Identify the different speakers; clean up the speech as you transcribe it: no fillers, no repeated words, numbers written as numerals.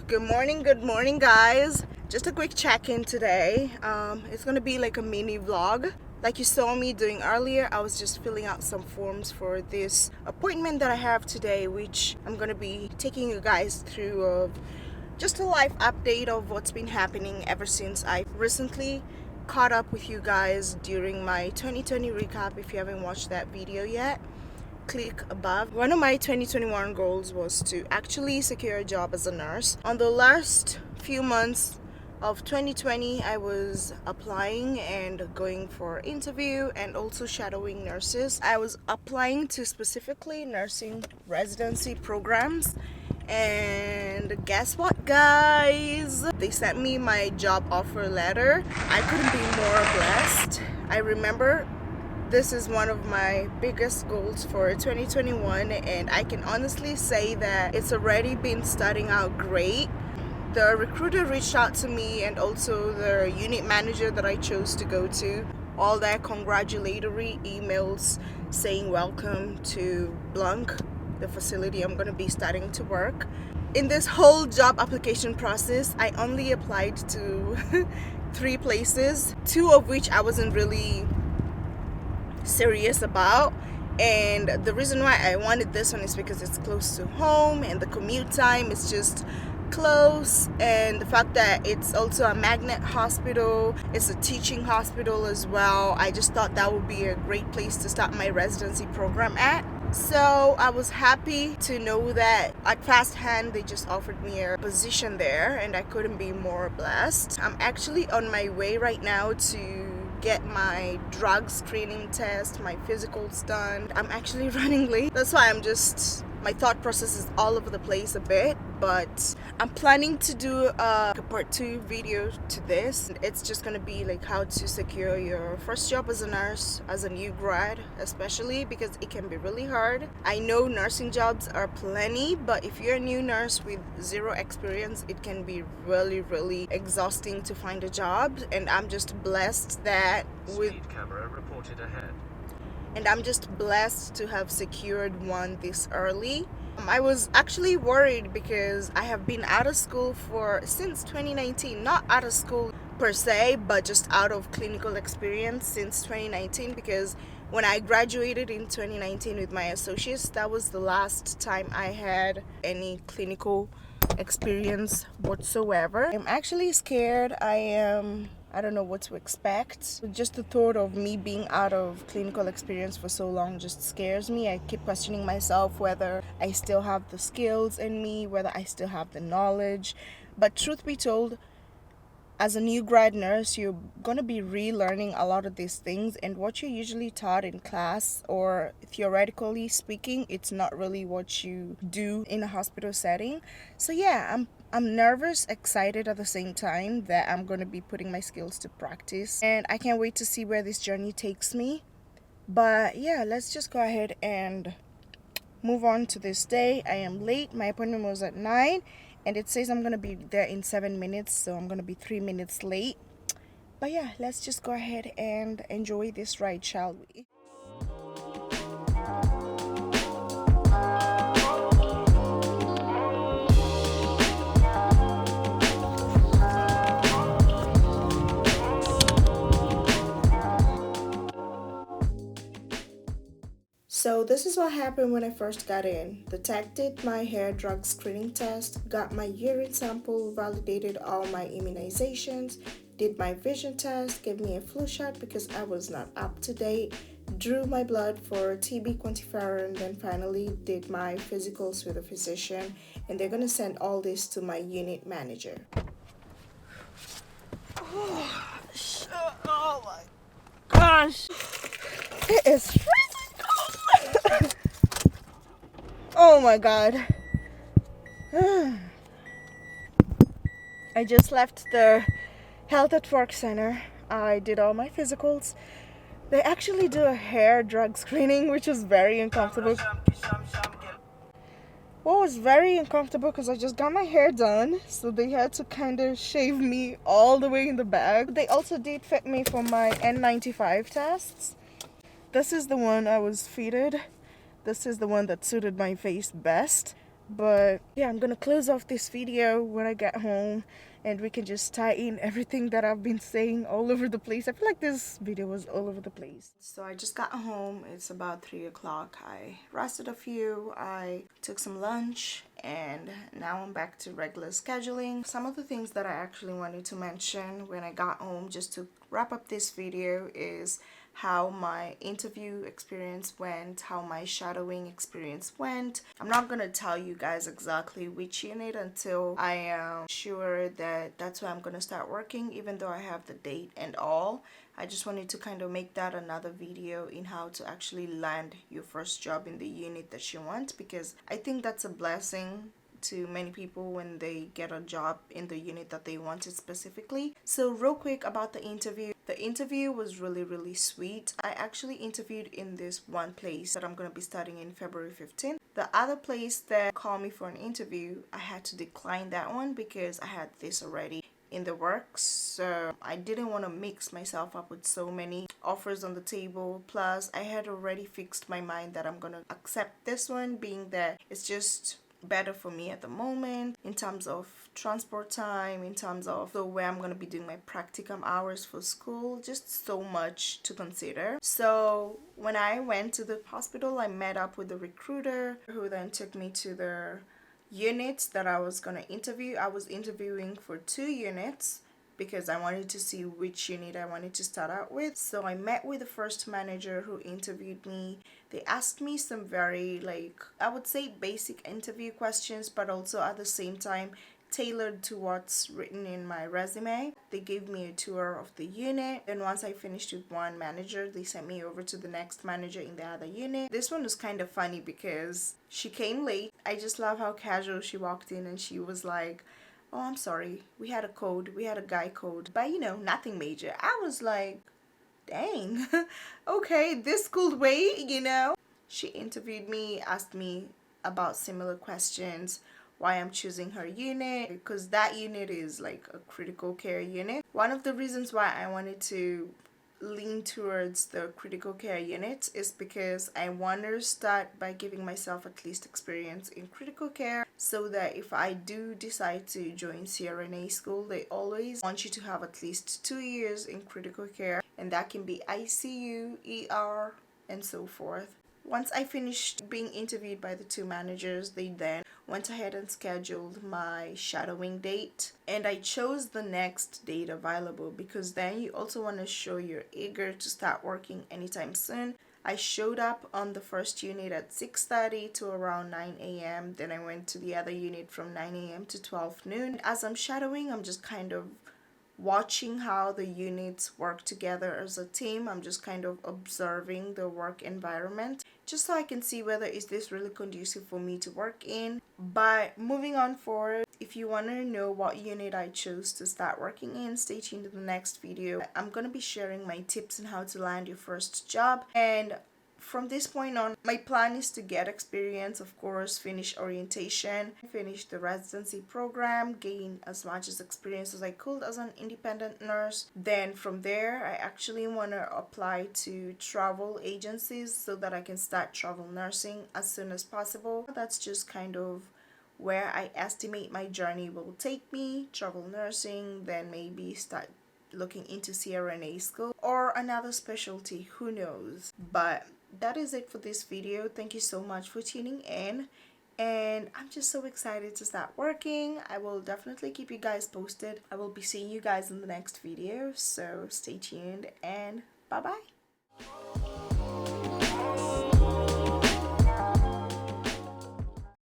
Speaker 1: Good morning, guys. Just a quick check-in today. It's gonna be like a mini vlog. Like you saw me doing earlier, I was just filling out some forms for this appointment that I have today, which I'm gonna be taking you guys through just a live update of what's been happening ever since I recently caught up with you guys during my 2020 recap. If you haven't watched that video yet, click above. One of my 2021 goals was to actually secure a job as a nurse. On the last few months of 2020, I was applying and going for interview and also shadowing nurses. I was applying to specifically nursing residency programs, and guess what, guys? They sent me my job offer letter. I couldn't be more blessed. I remember this is one of my biggest goals for 2021, and I can honestly say that it's already been starting out great. The recruiter reached out to me, and also the unit manager that I chose to go to, all their congratulatory emails saying welcome to Blanc, the facility I'm going to be starting to work. In this whole job application process, I only applied to 3 places, 2 of which I wasn't really serious about, and the reason why I wanted this one is because it's close to home and the commute time is just close, and the fact that it's also a magnet hospital, it's a teaching hospital as well. I just thought that would be a great place to start my residency program at. So I was happy to know that at fast hand they just offered me a position there, and I couldn't be more blessed. I'm actually on my way right now to get my drug screening test, my physicals done. I'm actually running late. That's why my thought process is all over the place a bit, but I'm planning to do a part 2 video to this. It's just gonna be like how to secure your first job as a nurse, as a new grad, especially because it can be really hard. I know nursing jobs are plenty, but if you're a new nurse with 0 experience, it can be really exhausting to find a job. And I'm just blessed that
Speaker 2: Speed camera reported ahead.
Speaker 1: And I'm just blessed to have secured one this early. I was actually worried because I have been out of school since 2019. Not out of school per se, but just out of clinical experience since 2019, because when I graduated in 2019 with my associates, that was the last time I had any clinical experience whatsoever. I'm actually scared. I don't know what to expect. Just the thought of me being out of clinical experience for so long just scares me. I keep questioning myself whether I still have the skills in me, whether I still have the knowledge. But truth be told, as a new grad nurse, you're going to be relearning a lot of these things, and what you're usually taught in class, or theoretically speaking, it's not really what you do in a hospital setting. So yeah, I'm nervous, excited at the same time that I'm going to be putting my skills to practice, and I can't wait to see where this journey takes me. But yeah, let's just go ahead and move on to this day. I am late. My appointment was at 9, and it says I'm going to be there in 7 minutes, so I'm going to be 3 minutes late. But yeah, let's just go ahead and enjoy this ride, shall we? So this is what happened when I first got in. The tech did my hair drug screening test, got my urine sample, validated all my immunizations, did my vision test, gave me a flu shot because I was not up to date, drew my blood for TB quantifier, and then finally did my physicals with a physician, and they're gonna send all this to my unit manager. Oh my gosh. It is freezing cold. Oh my god. I just left the Health at Work Center. I did all my physicals. They actually do a hair drug screening, which was very uncomfortable. What was very uncomfortable because I just got my hair done, so they had to kind of shave me all the way in the back. They also did fit me for my N95 tests. This is the one I was fitted. This is the one that suited my face best. But yeah, I'm gonna close off this video when I get home and we can just tie in everything that I've been saying all over the place. I feel like this video was all over the place. So I just got home. It's about 3 o'clock. I rested a few. I took some lunch and now I'm back to regular scheduling. Some of the things that I actually wanted to mention when I got home, just to wrap up this video, is how my interview experience went, how my shadowing experience went. I'm not gonna tell you guys exactly which unit until I am sure that that's where I'm gonna start working, even though I have the date and all. I just wanted to kind of make that another video in how to actually land your first job in the unit that you want, because I think that's a blessing to many people when they get a job in the unit that they wanted specifically. So real quick about the interview. The interview was really sweet. I actually interviewed in this one place that I'm going to be starting in February 15th. The other place that called me for an interview, I had to decline that one because I had this already in the works. So I didn't want to mix myself up with so many offers on the table. Plus I had already fixed my mind that I'm going to accept this one, being that it's just better for me at the moment in terms of transport time, in terms of the way I'm going to be doing my practicum hours for school, just so much to consider. So when I went to the hospital, I met up with the recruiter who then took me to the units that I was going to interview. I was interviewing for 2 units because I wanted to see which unit I wanted to start out with. So I met with the first manager who interviewed me. They asked me some very, like, I would say basic interview questions, but also at the same time tailored to what's written in my resume. They gave me a tour of the unit. Then once I finished with one manager, they sent me over to the next manager in the other unit. This one was kind of funny because she came late. I just love how casual she walked in and she was like, "Oh, I'm sorry, we had a code, we had a guy code, but nothing major." I was like, dang, okay, this could wait. She interviewed me, asked me about similar questions, why I'm choosing her unit, because that unit is like a critical care unit. One of the reasons why I wanted to lean towards the critical care unit is because I want to start by giving myself at least experience in critical care, so that if I do decide to join CRNA school, they always want you to have at least 2 years in critical care, and that can be ICU, ER, and so forth. Once I finished being interviewed by the 2 managers, they then went ahead and scheduled my shadowing date, and I chose the next date available because then you also want to show you're eager to start working anytime soon. I showed up on the first unit at 6:30 to around 9 a.m. Then I went to the other unit from 9 a.m. to 12 noon. As I'm shadowing, I'm just kind of watching how the units work together as a team. I'm just kind of observing the work environment just so I can see whether is this really conducive for me to work in. But moving on forward, if you want to know what unit I chose to start working in, stay tuned to the next video. I'm going to be sharing my tips on how to land your first job, and from this point on, my plan is to get experience, of course, finish orientation, finish the residency program, gain as much as experience as I could as an independent nurse. Then from there, I actually want to apply to travel agencies so that I can start travel nursing as soon as possible. That's just kind of where I estimate my journey will take me, travel nursing, then maybe start looking into CRNA school or another specialty, who knows. But that is it for this video. Thank you so much for tuning in, and I'm just so excited to start working. I will definitely keep you guys posted. I will be seeing you guys in the next video, so stay tuned and bye bye.